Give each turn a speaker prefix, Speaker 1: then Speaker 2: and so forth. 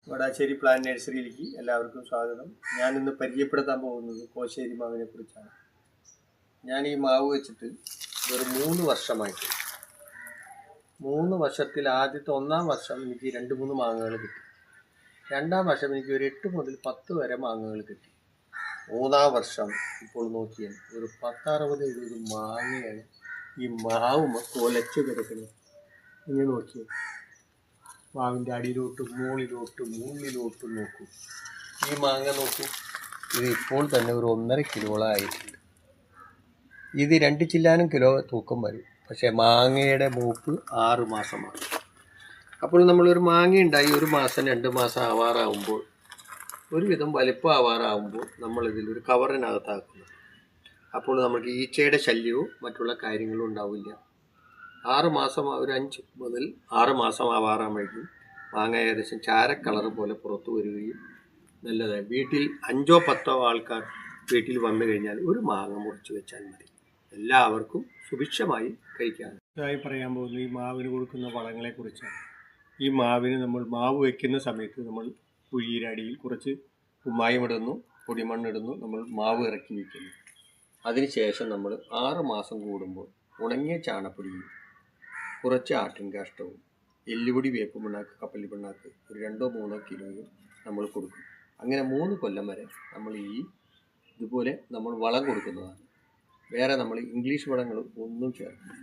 Speaker 1: Vadassery plan നഴ്സറിയിലേക്ക് എല്ലാവർക്കും സ്വാഗതം. ഞാനിന്ന് പരിചയപ്പെടുത്താൻ പോകുന്നത് കോശേരി മാവിനെ കുറിച്ചാണ്. ഞാൻ ഈ മാവ് വെച്ചിട്ട് ഒരു 3 വർഷമായിട്ട് 3 വർഷത്തിൽ ആദ്യത്തെ 1-ാം വർഷം എനിക്ക് 2-3 മാങ്ങകൾ കിട്ടി. 2-ാം വർഷം എനിക്ക് ഒരു 8 മുതൽ 10 വരെ മാങ്ങകൾ കിട്ടി. 3-ാം വർഷം ഇപ്പോൾ നോക്കിയാൽ ഒരു 10-60-70 മാങ്ങയാണ് ഈ മാവ് കൊലച്ച് കിടക്കുന്നത്. ഇങ്ങനെ നോക്കിയാൽ മാവിൻ്റെ അടിയിലോട്ടും മുകളിലോട്ടും മുള്ളിലോട്ടും നോക്കൂ. ഈ മാങ്ങ നോക്കൂ, ഇത് ഇപ്പോൾ തന്നെ ഒരു 1.5 കിലോളം ആയിട്ടുണ്ട്. ഇത് 2 ചില്ലാനും കിലോ തൂക്കം വരും. പക്ഷേ മാങ്ങയുടെ മൂപ്പ് 6 മാസമാണ്. അപ്പോൾ നമ്മളൊരു മാങ്ങ ഉണ്ടായി 1 മാസം 2 മാസം ആവാറാകുമ്പോൾ, ഒരുവിധം വലിപ്പം ആവാറാകുമ്പോൾ നമ്മളിതിലൊരു കവറിനകത്താക്കുന്നു. അപ്പോൾ നമുക്ക് ഈച്ചയുടെ ശല്യവും മറ്റുള്ള കാര്യങ്ങളും ഉണ്ടാവില്ല. 6 മാസം, ഒരു 5 മുതൽ 6 മാസം ആവാറാകുമ്പോഴേക്കും മാങ്ങ ഏകദേശം ചാര കളർ പോലെ പുറത്തു വരികയും നല്ലതായി. വീട്ടിൽ 5-10 ആൾക്കാർ വീട്ടിൽ വന്നു കഴിഞ്ഞാൽ ഒരു മാങ്ങ മുറിച്ച് വെച്ചാൽ മതി. എല്ലാവർക്കും സുഭിക്ഷമായി കഴിക്കാം. ഇതായി പറയാൻ പോകുന്നത് ഈ മാവിന് കൊടുക്കുന്ന വളങ്ങളെക്കുറിച്ചാണ്. ഈ മാവിന് നമ്മൾ മാവ് വയ്ക്കുന്ന സമയത്ത് നമ്മൾ കുഴിയുടെ അടിയിൽ കുറച്ച് കുമ്മായം ഇടുന്നു, പൊടിമണ്ണിടുന്നു, നമ്മൾ മാവ് ഇറക്കി വയ്ക്കുന്നു. അതിനുശേഷം നമ്മൾ 6 മാസം കൂടുമ്പോൾ ഉണങ്ങിയ ചാണപ്പൊടിയും കുറച്ച് ആട്ടിൻ കാഷ്ടവും എല്ലുപൊടി, വേപ്പ് പിണ്ണാക്ക്, കപ്പലി പിണ്ണാക്ക് ഒരു 2-3 കിലോയും നമ്മൾ കൊടുക്കും. അങ്ങനെ 3 കൊല്ലം വരെ നമ്മൾ ഇതുപോലെ നമ്മൾ വളം കൊടുക്കുന്നതാണ്. വേറെ നമ്മൾ ഇംഗ്ലീഷ് വളങ്ങളും ഒന്നും ചേർക്കും.